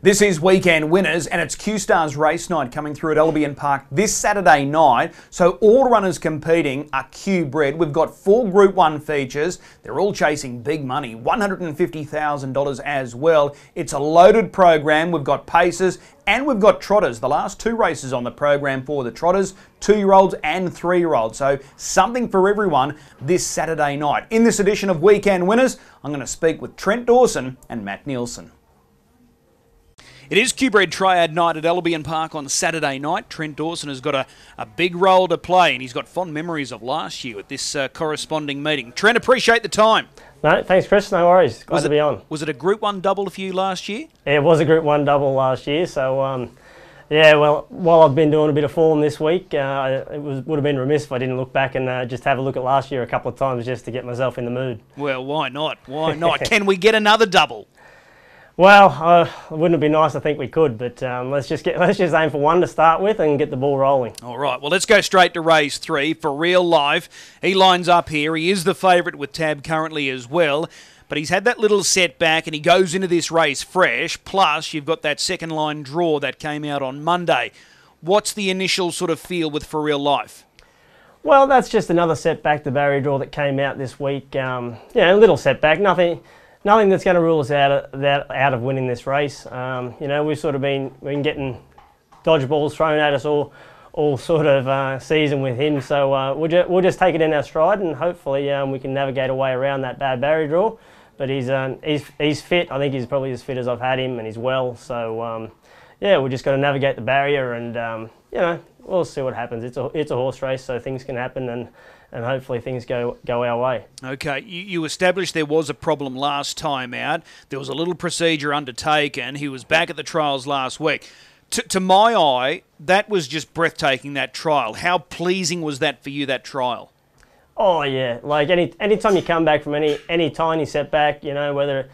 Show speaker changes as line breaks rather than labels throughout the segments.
This is Weekend Winners, and it's QSTARS race night coming through at Albion Park this Saturday night. So all runners competing are Q-bred. We've got 4 Group 1 features. They're all chasing big money, $150,000 as well. It's a loaded program. We've got pacers and we've got trotters. The last 2 races on the program for the trotters, 2-year-olds and 3-year-olds. So something for everyone this Saturday night. In this edition of Weekend Winners, I'm going to speak with Trent, Dawson and Neilson. It is Q-bred triad night at Albion Park on Saturday night. Trent Dawson has got a big role to play, and he's got fond memories of last year at this corresponding meeting. Trent, appreciate the time.
No, thanks Chris, no worries. Glad to be on.
Was it a Group 1 double for you last year?
Yeah, it was a Group 1 double last year, so yeah, well, while I've been doing a bit of form this week, would have been remiss if I didn't look back and just have a look at last year a couple of times just to get myself in the mood.
Well, why not? Why not? Can we get another double?
Well, wouldn't it be nice? I think we could, but let's just aim for 1 to start with and get the ball rolling.
All right. Well, let's go straight to race 3 for real life. He lines up here. He is the favourite with Tab currently as well, but he's had that little setback and he goes into this race fresh. Plus, you've got that second line draw that came out on Monday. What's the initial sort of feel with for real life?
Well, that's just another setback. The barrier draw that came out this week. Yeah, a little setback. Nothing that's going to rule us out of winning this race. You know, we've sort of been getting dodgeballs thrown at us all sort of season with him. So we'll just take it in our stride, and hopefully we can navigate a way around that bad barrier draw. But he's fit. I think he's probably as fit as I've had him, and he's well. So yeah, we just got to navigate the barrier, and you know, we'll see what happens. It's a horse race, so things can happen, and hopefully things go our way. Okay,
you established there was a problem last time out. There was a little procedure undertaken. He was back at the trials last week. To my eye, that was just breathtaking, that trial. How pleasing was that for you, that trial?
Oh yeah, like any time you come back from any tiny setback, you know, whether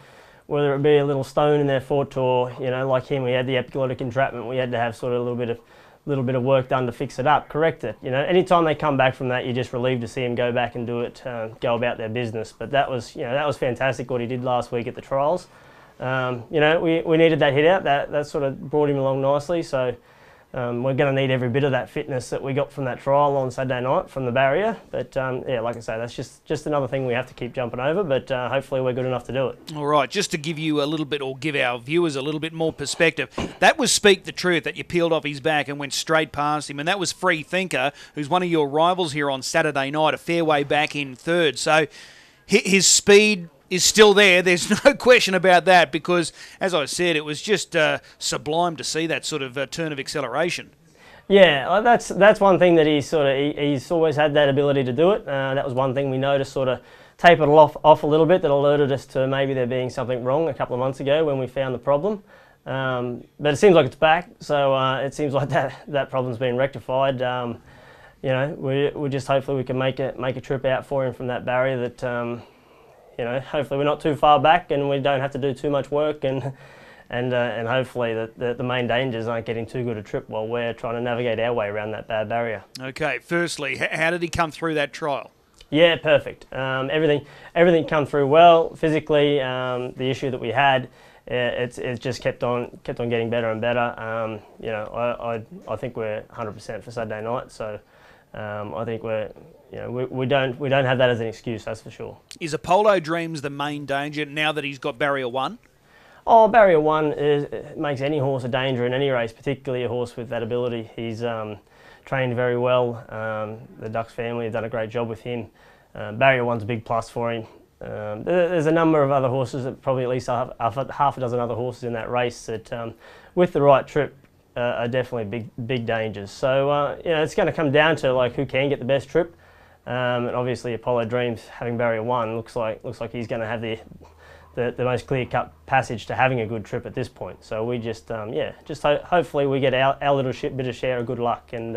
it be a little stone in their foot or, you know, like him, we had the epiglottic entrapment, we had to have sort of a little bit of work done to fix it up, correct it. You know, anytime they come back from that, you're just relieved to see them go back and do it, go about their business. But that was fantastic what he did last week at the trials. You know, we needed that hit out. That sort of brought him along nicely. So we're going to need every bit of that fitness that we got from that trial on Saturday night from the barrier. But yeah, like I say, that's just another thing we have to keep jumping over. But hopefully we're good enough to do it.
All right, just to give you a little bit, or give our viewers a little bit more perspective, that was Speak the Truth, that you peeled off his back and went straight past him. And that was Free Thinker, who's one of your rivals here on Saturday night, a fair way back in third. So his speed is still there. There's no question about that, because, as I said, it was just sublime to see that sort of turn of acceleration.
Yeah, that's one thing that he's always had that ability to do it. That was one thing we noticed sort of tapered off a little bit, that alerted us to maybe there being something wrong a couple of months ago when we found the problem. But it seems like it's back, so it seems like that problem's been rectified. You know, we just hopefully we can make a trip out for him from that barrier that. You know, hopefully we're not too far back and we don't have to do too much work, and hopefully the main dangers aren't getting too good a trip while we're trying to navigate our way around that bad barrier.
Okay, firstly, how did he come through that trial?
Yeah, perfect. Everything come through well. Physically, the issue that we had, it's just kept on getting better and better. You know, I think we're 100% for Saturday night, so I think we don't have that as an excuse, that's for sure.
Is Apollo Dreams the main danger now that he's got barrier 1?
Oh, barrier 1 makes any horse a danger in any race, particularly a horse with that ability. He's trained very well. The Ducks family have done a great job with him. Barrier 1's a big plus for him. There's a number of other horses, probably at least half a dozen other horses in that race that, with the right trip, are definitely big dangers. So you know, it's going to come down to like who can get the best trip. And obviously Apollo Dreams, having barrier 1, looks like he's going to have the most clear-cut passage to having a good trip at this point. So we just hopefully we get our little bit of share of good luck, and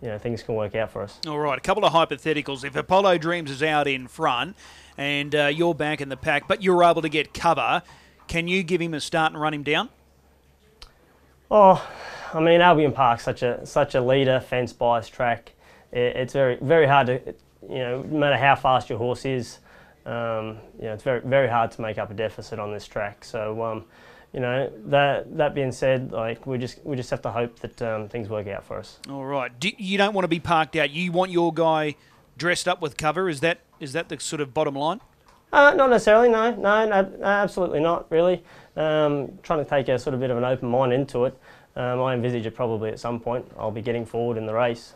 you know, things can work out for us.
All right, a couple of hypotheticals. If Apollo Dreams is out in front and you're back in the pack, but you're able to get cover, can you give him a start and run him down?
Oh, I mean, Albion Park's such a leader, fence-biased track. It's very hard to, you know, no matter how fast your horse is, you know, it's very hard to make up a deficit on this track. So, you know, that being said, like we just have to hope that things work out for us.
All right. You don't want to be parked out. You want your guy dressed up with cover. Is that the sort of bottom line?
Not necessarily. No, absolutely not. Really, trying to take a sort of bit of an open mind into it. I envisage it probably at some point I'll be getting forward in the race.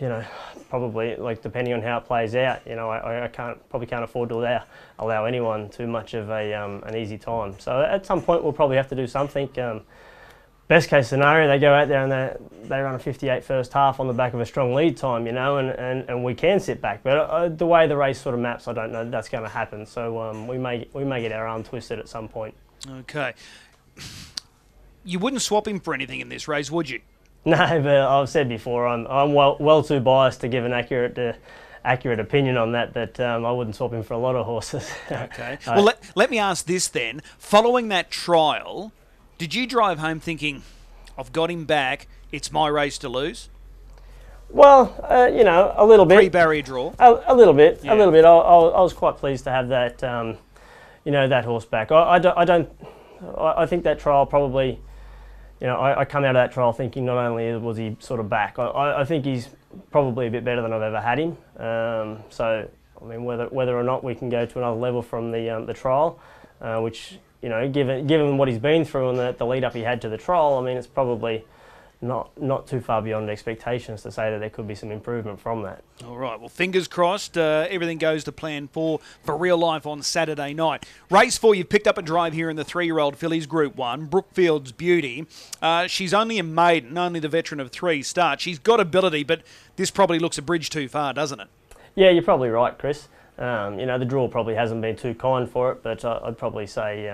You know, probably like depending on how it plays out. You know, I probably can't afford to allow anyone too much of an easy time. So at some point we'll probably have to do something. Best case scenario, they go out there and they run a 58 first half on the back of a strong lead time, you know, and we can sit back. But the way the race sort of maps, I don't know that's going to happen. So we may get our arm twisted at some point.
Okay. You wouldn't swap him for anything in this race, would you?
No, but I've said before, I'm well too biased to give an accurate opinion on that. But I wouldn't swap him for a lot of horses.
Okay. Well, let me ask this then. Following that trial, did you drive home thinking, I've got him back, it's my race to lose?
Well, you know, a little bit.
Pre-barrier draw?
A little bit,
yeah.
A little bit. I was quite pleased to have that, you know, that horse back. I think that trial probably, you know, I come out of that trial thinking not only was he sort of back, I think he's probably a bit better than I've ever had him. So, I mean, whether or not we can go to another level from the trial, which, you know, given what he's been through and the lead up he had to the trial, I mean, it's probably not too far beyond expectations to say that there could be some improvement from that.
All right, well, fingers crossed, everything goes to plan for real life on Saturday night. Race 4, you've picked up a drive here in the 3-year-old fillies Group 1, Brookfield's Beauty. She's only a maiden, only the veteran of 3 starts. She's got ability, but this probably looks a bridge too far, doesn't it?
Yeah, you're probably right, Chris. You know, the draw probably hasn't been too kind for it, but I'd probably say,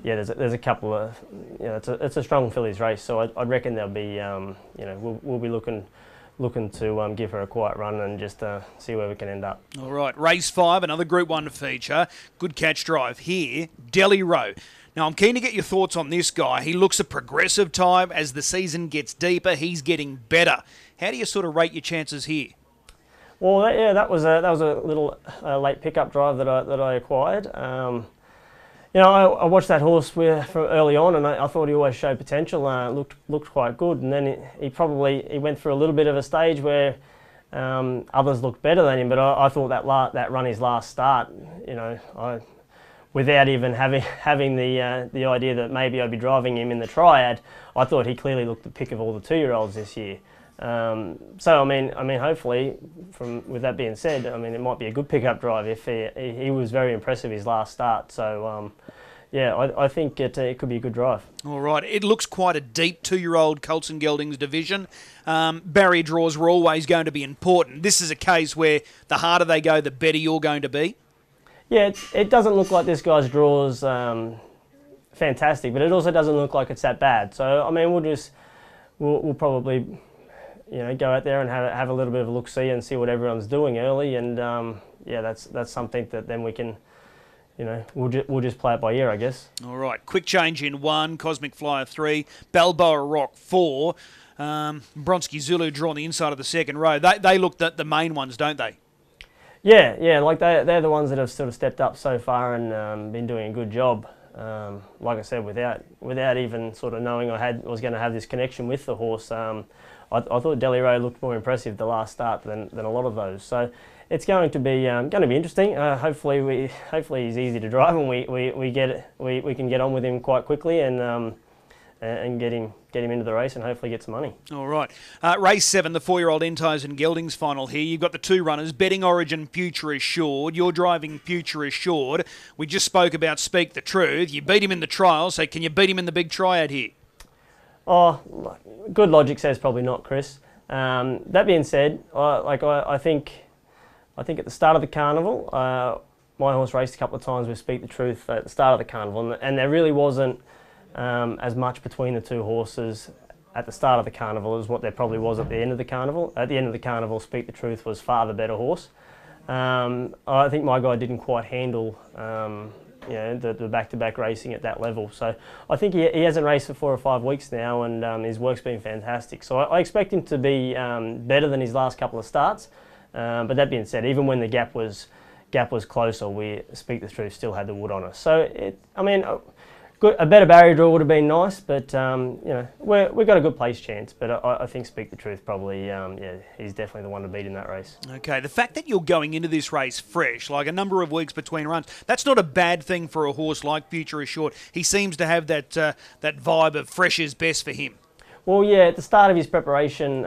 yeah, there's a couple of, you know, it's a strong fillies race, so I'd reckon there'll be, you know, we'll be looking to give her a quiet run and just see where we can end up.
All right, race 5, another Group 1 feature. Good catch drive here, Delhi Row. Now, I'm keen to get your thoughts on this guy. He looks a progressive type. As the season gets deeper, he's getting better. How do you sort of rate your chances here?
Well, that was a little late pickup drive that I acquired. You know, I watched that horse from early on, and I thought he always showed potential. Looked quite good, and then he went through a little bit of a stage where others looked better than him. But I thought that run his last start, you know, without even having the idea that maybe I'd be driving him in the triad, I thought he clearly looked the pick of all the 2-year-olds this year. So I mean, hopefully, with that being said, I mean, it might be a good pickup drive if he was very impressive his last start. So yeah, I think it could be a good drive.
All right, it looks quite a deep 2-year-old colts and geldings division. Barrier draws were always going to be important. This is a case where the harder they go, the better you're going to be. Yeah,
it doesn't look like this guy's draws fantastic, but it also doesn't look like it's that bad. So I mean, we'll probably, you know, go out there and have a little bit of a look-see and see what everyone's doing early, and yeah, that's something that then we can, you know, we'll just play it by ear, I guess.
All right, quick change in 1, Cosmic Flyer 3, Balboa Rock 4, Bronski Zulu draw on the inside of the second row. They look the main ones, don't they?
Yeah, like they're the ones that have sort of stepped up so far and been doing a good job. Like I said, without even sort of knowing I was going to have this connection with the horse, I thought Delhi Row looked more impressive the last start than a lot of those. So it's going to be interesting. Hopefully he's easy to drive and we can get on with him quite quickly and get him into the race and hopefully get some money.
All right. Race 7, the 4-year-old Enties and Geldings final here. You've got the 2 runners, Betting Origin, Future Assured. You're driving Future Assured. We just spoke about Speak the Truth. You beat him in the trial, so can you beat him in the big triad here?
Oh, good logic says probably not, Chris. That being said, I think at the start of the carnival, my horse raced a couple of times with Speak the Truth at the start of the carnival, and there really wasn't as much between the 2 horses at the start of the carnival as what there probably was at the end of the carnival. At the end of the carnival, Speak the Truth was far the better horse. I think my guy didn't quite handle you know, the back-to-back racing at that level. So I think he hasn't raced for 4 or 5 weeks now, and his work's been fantastic. So I expect him to be better than his last couple of starts. But that being said, even when the gap was gap was closer, we Speak the Truth still had the wood on us. So I mean, a better barrier draw would have been nice, but you know, we've got a good place chance. But I think Speak the Truth probably, yeah, he's definitely the one to beat in that race.
Okay, the fact that you're going into this race fresh, like a number of weeks between runs, that's not a bad thing for a horse like Future Assured. He seems to have that that vibe of fresh is best for him.
Well, yeah, at the start of his preparation,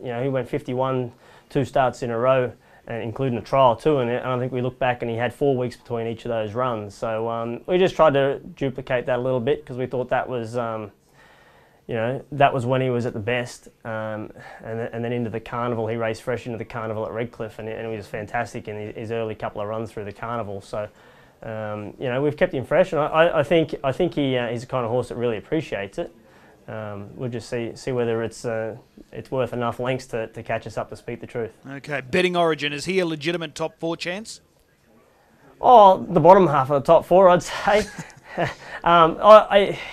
you know, he went 51 2 starts in a row, including a trial too, and I think we look back and he had 4 weeks between each of those runs. So we just tried to duplicate that a little bit because we thought that was, you know, that was when he was at the best. And then into the carnival, he raced fresh into the carnival at Redcliffe, and he was fantastic in his early couple of runs through the carnival. So you know, we've kept him fresh, and I think he's the kind of horse that really appreciates it. We'll just see whether it's worth enough lengths to catch us up to Speak the Truth.
Okay, betting origin, is he a legitimate top 4 chance?
Oh, the bottom half of the top 4, I'd say.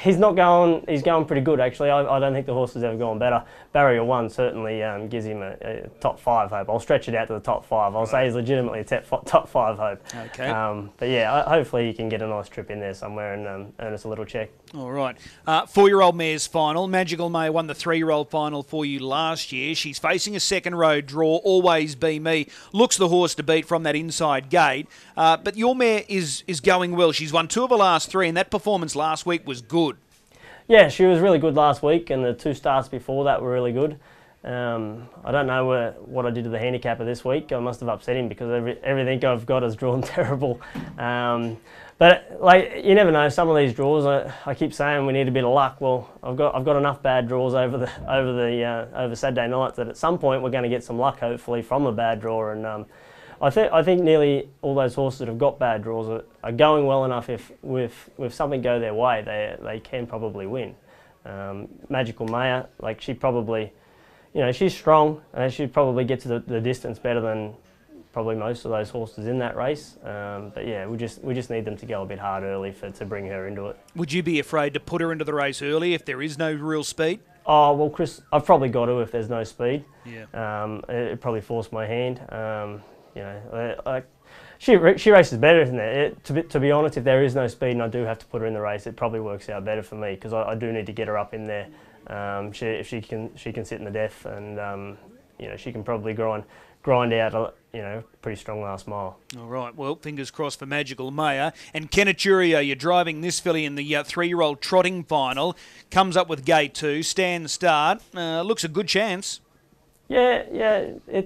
He's going pretty good actually. I don't think the horse has ever gone better. Barrier 1 certainly gives him a top 5 hope. I'll stretch it out to the top 5. I'll say he's legitimately a top 5 hope.
Okay.
But yeah, hopefully he can get a nice trip in there somewhere and earn us a little check.
All right. 4-year-old mare's final. Magical May won the 3-year-old final for you last year. She's facing a second row draw. Always Be Me. Looks the horse to beat from that inside gate. But your mare is going well. She's won 2 of her last 3, and that performance last week was good.
Yeah, she was really good last week, and the 2 starts before that were really good. I don't know what I did to the handicapper this week. I must have upset him because everything I've got is drawn terrible. But like, you never know. Some of these draws, I keep saying we need a bit of luck. Well, I've got enough bad draws over Saturday night that at some point we're going to get some luck, hopefully, from a bad draw. And I think nearly all those horses that have got bad draws are going well enough. If something go their way, they can probably win. Magical Maya, like, she probably, you know, she's strong and she'd probably get to the distance better than probably most of those horses in that race. But yeah, we just need them to go a bit hard early to bring her into it.
Would you be afraid to put her into the race early if there is no real speed?
Oh well, Chris, I've probably got to if there's no speed.
Yeah.
It'd probably force my hand. You know, she races better than that. To be honest, if there is no speed and I do have to put her in the race, it probably works out better for me because I do need to get her up in there. If she can sit in the death, and you know, she can probably grind out, you know, pretty strong last mile.
All right, well, fingers crossed for Magical Maya. And Kenaturia, you're driving this filly in the 3-year-old trotting final. Comes up with gate 2, stand start. Looks a good chance.
Yeah.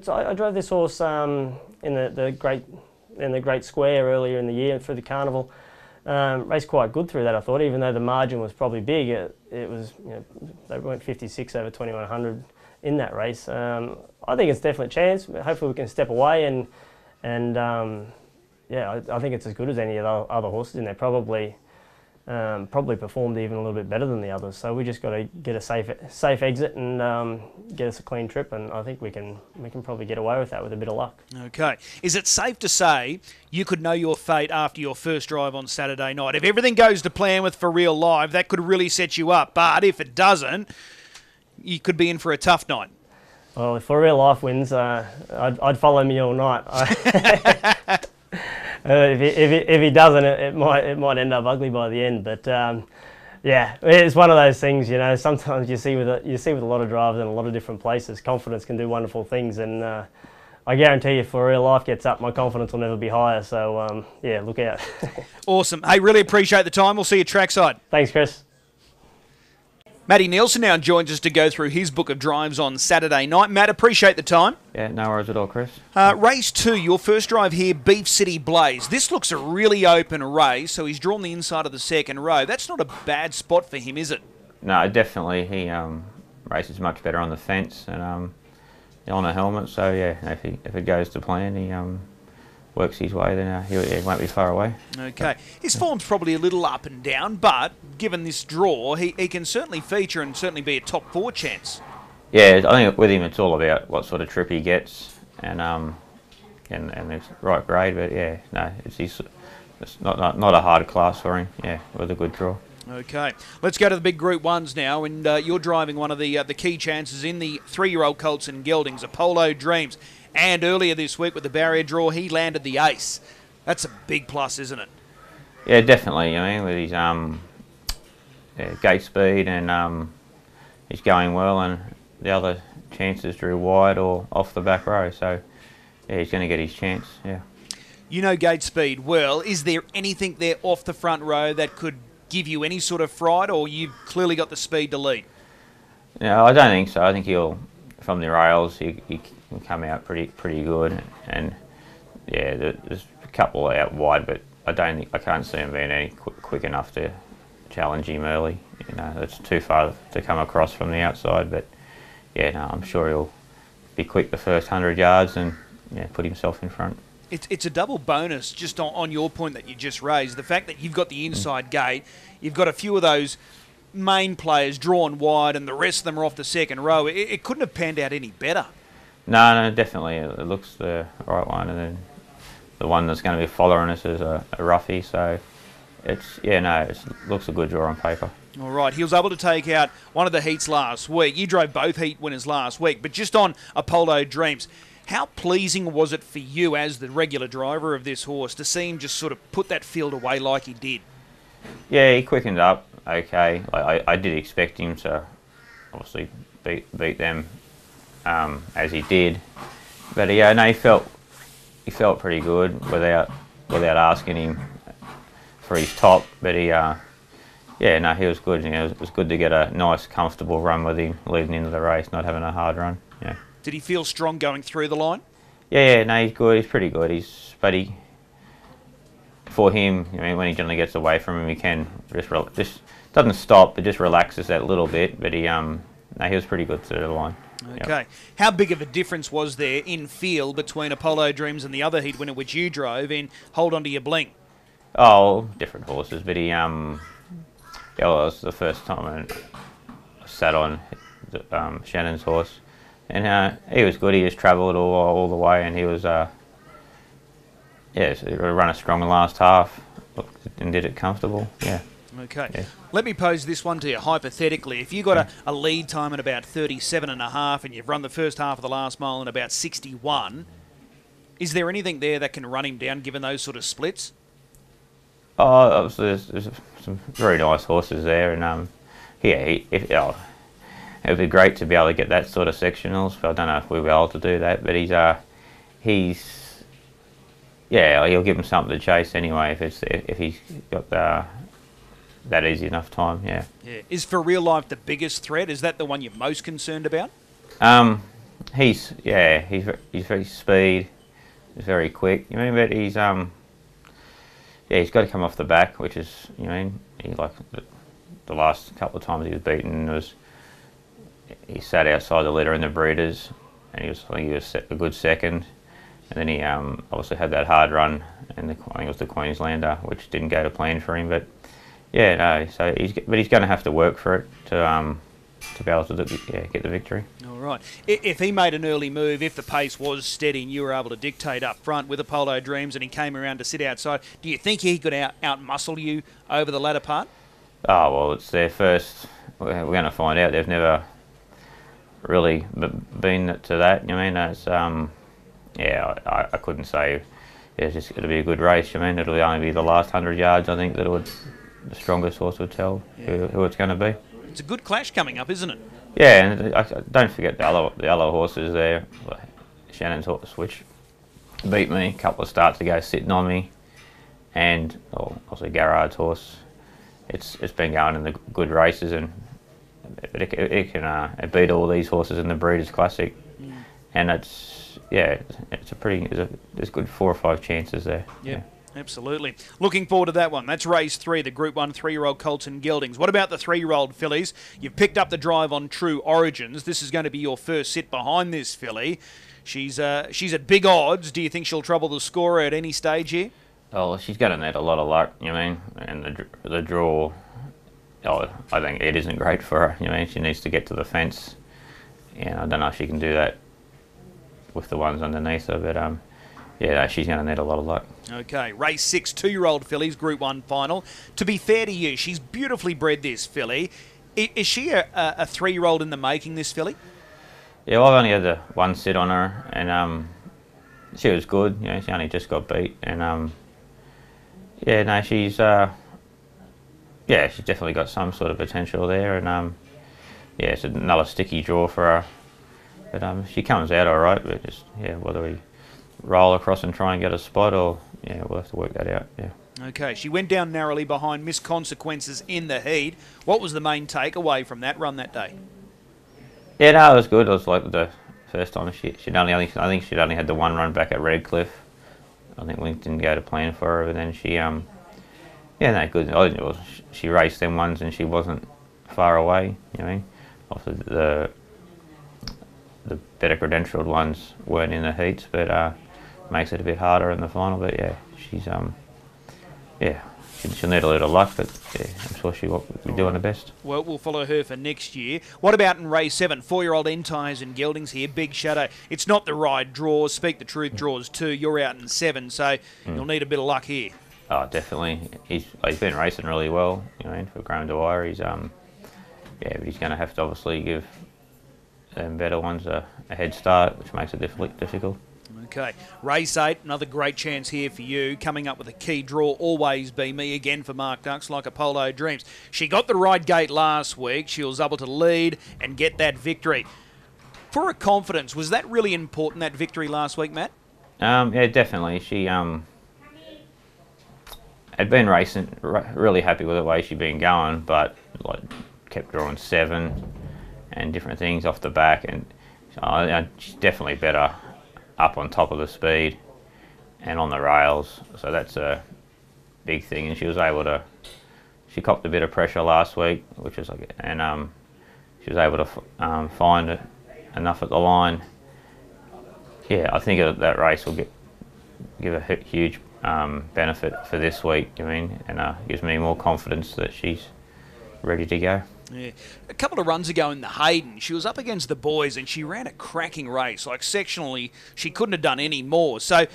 I drove this horse in the Great Square earlier in the year through the carnival. Raced quite good through that, I thought, even though the margin was probably big. It was, you know, they went 56 over 2100 in that race. I think it's definitely a chance. Hopefully we can step away and yeah, I think it's as good as any of the other horses in there. Probably performed even a little bit better than the others. So we just got to get a safe exit and get us a clean trip, and I think we can probably get away with that with a bit of luck.
Okay. Is it safe to say you could know your fate after your first drive on Saturday night? If everything goes to plan with For Real Live, that could really set you up. But if it doesn't, you could be in for a tough night.
Well, if For Real Life wins, I'd follow me all night. If he doesn't, it might end up ugly by the end. But yeah, it's one of those things, you know. Sometimes you see with a lot of drivers in a lot of different places, confidence can do wonderful things, and I guarantee you, if For Real Life gets up, my confidence will never be higher. So yeah, look out.
Awesome. Hey, really appreciate the time. We'll see you trackside.
Thanks, Chris.
Matty Neilson now joins us to go through his book of drives on Saturday night. Matt, appreciate the time.
Yeah, no worries at all, Chris.
Race 2, your first drive here, Beef City Blaze. This looks a really open race, so he's drawn the inside of the second row. That's not a bad spot for him, is it?
No, definitely. He races much better on the fence and on a helmet. So yeah, if it goes to plan, he works his way, then he won't be far away.
Okay. His form's probably a little up and down, but given this draw, he can certainly feature and certainly be a top 4 chance. Yeah,
I think with him it's all about what sort of trip he gets and the right grade. But yeah, no, it's not a hard class for him. Yeah, with a good draw.
Okay, let's go to the big Group 1s now, and you're driving one of the key chances in the 3-year-old colts and geldings, Apollo Dreams. And earlier this week with the barrier draw, he landed the ace. That's a big plus, isn't it?
Yeah, definitely. I mean, with his gate speed and he's going well, and the other chances drew wide or off the back row. So yeah, he's going to get his chance. Yeah.
You know gate speed well. Is there anything there off the front row that could give you any sort of fright, or you've clearly got the speed to lead?
No, I don't think so. I think he'll, from the rails, he can come out pretty good. And yeah, there's a couple out wide, but I can't see him being any quick enough to challenge him early. You know, it's too far to come across from the outside. But yeah, no, I'm sure he'll be quick the first 100 yards and yeah, put himself in front.
It's a double bonus just on your point that you just raised. The fact that you've got the inside gate, you've got a few of those main players drawn wide and the rest of them are off the second row. It couldn't have panned out any better.
No, definitely. It looks the right one, and then the one that's going to be following us is a roughie. So it looks a good draw on paper.
All right, he was able to take out one of the heats last week. You drove both heat winners last week, but just on Apollo Dreams, how pleasing was it for you as the regular driver of this horse to see him just sort of put that field away like he did?
Yeah, he quickened up okay. I did expect him to obviously beat them as he did, but yeah, no, he felt pretty good without asking him for his top. But he he was good. You know, it was good to get a nice, comfortable run with him leading into the race, not having a hard run. Yeah.
Did he feel strong going through the line?
Yeah, no, he's good. He's pretty good. For him, I mean, when he generally gets away from him, he can just doesn't stop, but just relaxes that little bit. But he was pretty good through the line.
Okay.
Yep.
How big of a difference was there in feel between Apollo Dreams and the other heat winner which you drove in Hold On To Your Bling?
Oh, different horses, but it was the first time I sat on Shannon's horse. And he was good. He just travelled all the way, and he was so he ran a strong last half and did it comfortable. Yeah.
Okay.
Yeah.
Let me pose this one to you hypothetically. If you got a lead time at about 37.5 and you've run the first half of the last mile in about 61, is there anything there that can run him down given those sort of splits?
Oh, obviously there's some very nice horses there, and it would be great to be able to get that sort of sectionals, but I don't know if we'll be able to do that. But he'll give him something to chase anyway if he's got that easy enough time. Yeah.
Yeah. Is For Real Life the biggest threat? Is that the one you're most concerned about?
He's very speed. He's very quick. You mean, but he's he's got to come off the back, which is the last couple of times he was beaten he sat outside the leader in the breeders, and I think he was a good second, and then he obviously had that hard run, and I think it was the Queenslander, which didn't go to plan for him. But yeah, no, so he's going to have to work for it to be able to get the victory.
All right. If he made an early move, if the pace was steady and you were able to dictate up front with Apollo Dreams and he came around to sit outside, do you think he could out-muscle you over the latter part?
Oh, well, it's their first. We're going to find out. They've never really been to that. I mean, it's I couldn't say. It'll be a good race. I mean, it'll only be the last 100 yards. I think the strongest horse would tell who it's going to be.
It's a good clash coming up, isn't it?
Yeah, and don't forget the other horses there. Shannon's horse, which beat me a couple of starts ago, sitting on me, and also Garrard's horse. It's been going in the good races, and it can beat all these horses in the Breeders' Classic, and there's good 4 or 5 chances there.
Yep. Yeah. Absolutely. Looking forward to that one. That's race 3, the Group 1 3-year-old colts and geldings. What about the 3-year-old fillies? You've picked up the drive on True Origins. This is going to be your first sit behind this filly. She's at big odds. Do you think she'll trouble the scorer at any stage here?
Oh, she's going to need a lot of luck, and the draw, I think it isn't great for her. She needs to get to the fence, and I don't know if she can do that with the ones underneath her, but she's going to need a lot of luck.
Okay, race 6, 2-year-old fillies, Group 1 final. To be fair to you, she's beautifully bred, this filly. Is she a 3-year-old in the making, this filly?
Yeah, well, I've only had the one sit on her, and she was good. You know, she only just got beat, and yeah, no, she's she's definitely got some sort of potential there, and yeah, it's another sticky draw for her. But she comes out all right. But just whether we roll across and try and get a spot, or we'll have to work that out. Yeah.
Okay, she went down narrowly behind Miss Consequences in the heat. What was the main takeaway from that run that day?
Yeah, no, it was good. It was like the first time she'd only, I think she'd only had the one run back at Redcliffe. I think Link didn't go to plan for her, and then she no, good. I think it was, she raced them ones and she wasn't far away. You know what I mean? Obviously the better credentialed ones weren't in the heats, but makes it a bit harder in the final. But yeah, she's she'll need a little luck, but yeah, I'm sure she will be doing her best.
Well, we'll follow her for next year. What about in race 7? 4-year-old Entires and Geldings here, Big Shadow. It's not the ride draws, Speak the Truth draws too. You're out in 7, so you'll need a bit of luck here.
Oh, definitely. He's been racing really well, you know, for Graham Dwyer. He's but he's going to have to obviously give them better ones a head start, which makes it difficult.
Okay, race 8, another great chance here for you. Coming up with a key draw, Always Be Me, again for Mark Ducks, like Apollo Dreams. She got the right gate last week. She was able to lead and get that victory. For her confidence, was that really important, that victory last week, Matt?
Yeah, definitely. She had been racing, really happy with the way she'd been going, but like kept drawing 7 and different things off the back, and she's definitely better up on top of the speed and on the rails, so that's a big thing. And she was able to, she copped a bit of pressure last week, which was like, and she was able to find it enough at the line. Yeah, I think that race will give a huge benefit for this week. I mean, and gives me more confidence that she's ready to go.
Yeah. A couple of runs ago in the Hayden, she was up against the boys and she ran a cracking race. Like sectionally, she couldn't have done any more. So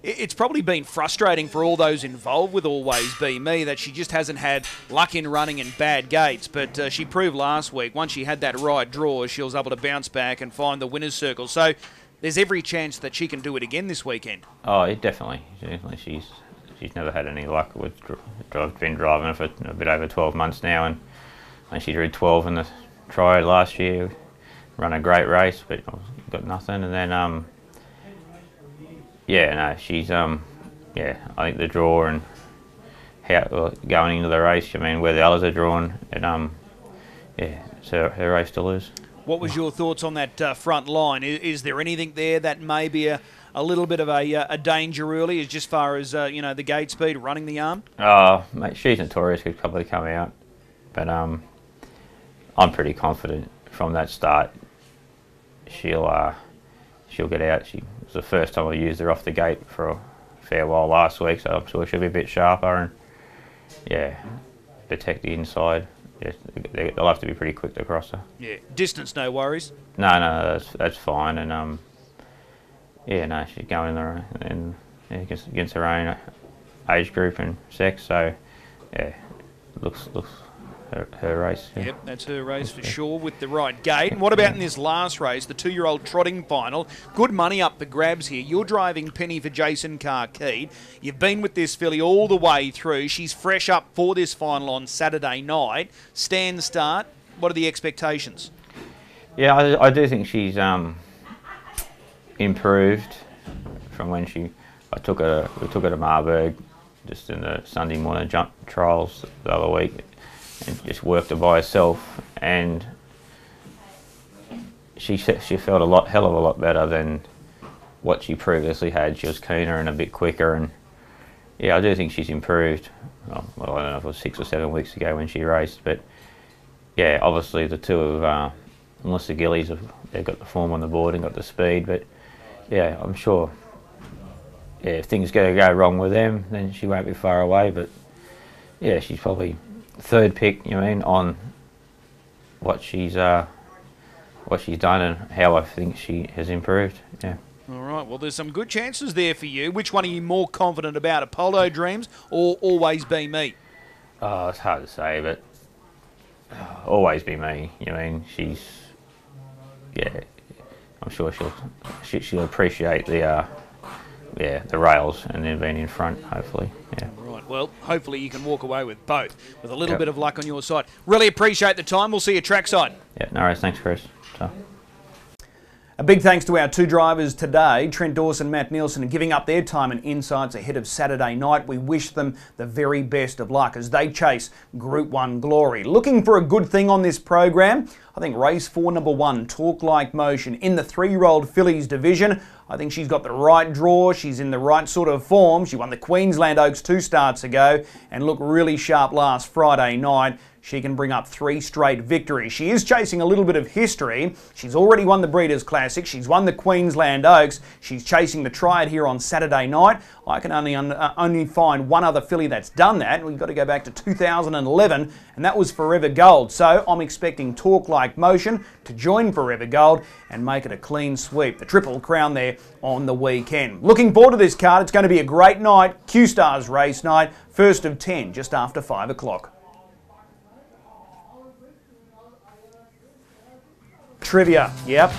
it's probably been frustrating for all those involved with Always Be Me that she just hasn't had luck in running in bad gates. But she proved last week, once she had that right draw, she was able to bounce back and find the winner's circle. So there's every chance that she can do it again this weekend.
Oh, definitely. She's never had any luck with. I've been driving for a bit over 12 months now, and she drew 12 in the triad last year. Run a great race, but got nothing. And then she's I think the draw and how going into the race. I mean, where the others are drawn, and it's her race to lose.
What was your thoughts on that front line? Is there anything there that may be a little bit of a danger early, as far as the gate speed, running the arm?
Mate, she's notorious. Could probably come out, but I'm pretty confident from that start. She'll get out. It was the first time I used her off the gate for a fair while last week, so I'm sure she'll be a bit sharper and protect the inside. Yeah, they'll have to be pretty quick to cross her.
Yeah, distance, no worries.
No, that's fine, and she's going in against her own age group and sex, so yeah, looks her race. Yeah.
Yep, that's her race for sure with the right gate. And what about in this last race, the 2-year-old trotting final? Good money up for grabs here. You're driving Penny for Jason Carkeed. You've been with this filly all the way through. She's fresh up for this final on Saturday night. Stand start. What are the expectations?
Yeah, I do think she's improved from when we took her to Marburg just in the Sunday morning jump trials the other week, and just worked her by herself, and she felt hell of a lot better than what she previously had. She was keener and a bit quicker, and yeah, I do think she's improved. Well, I don't know if it was 6 or 7 weeks ago when she raced, but yeah, obviously the two of Melissa Gillies, they've got the form on the board and got the speed, but yeah, I'm sure if things go wrong with them, then she won't be far away, but yeah, she's probably third pick, on what she's done and how I think she has improved. Yeah.
All right, well, there's some good chances there for you. Which one are you more confident about, Apollo Dreams or Always Be Me?
Oh, it's hard to say, but Always Be Me. She's, I'm sure she'll appreciate the the rails and then being in front, hopefully. Yeah.
Right, well, hopefully you can walk away with both, with a little bit of luck on your side. Really appreciate the time. We'll see you trackside.
Yeah, no worries. Thanks, Chris. So.
A big thanks to our two drivers today, Trent, Dawson, Matt, Neilson, giving up their time and insights ahead of Saturday night. We wish them the very best of luck as they chase Group 1 glory. Looking for a good thing on this program? I think race 4, number 1, Talk Like Motion, in the 3-year-old fillies division. I think she's got the right draw, she's in the right sort of form. She won the Queensland Oaks 2 starts ago and looked really sharp last Friday night. She can bring up 3 straight victories. She is chasing a little bit of history. She's already won the Breeders' Classic. She's won the Queensland Oaks. She's chasing the Triad here on Saturday night. I can only find one other filly that's done that. We've got to go back to 2011, and that was Forever Gold. So I'm expecting Talk Like Motion to join Forever Gold and make it a clean sweep. The Triple Crown there on the weekend. Looking forward to this card. It's going to be a great night. QSTARS race night, first of 10, just after 5 o'clock. Trivia, yep.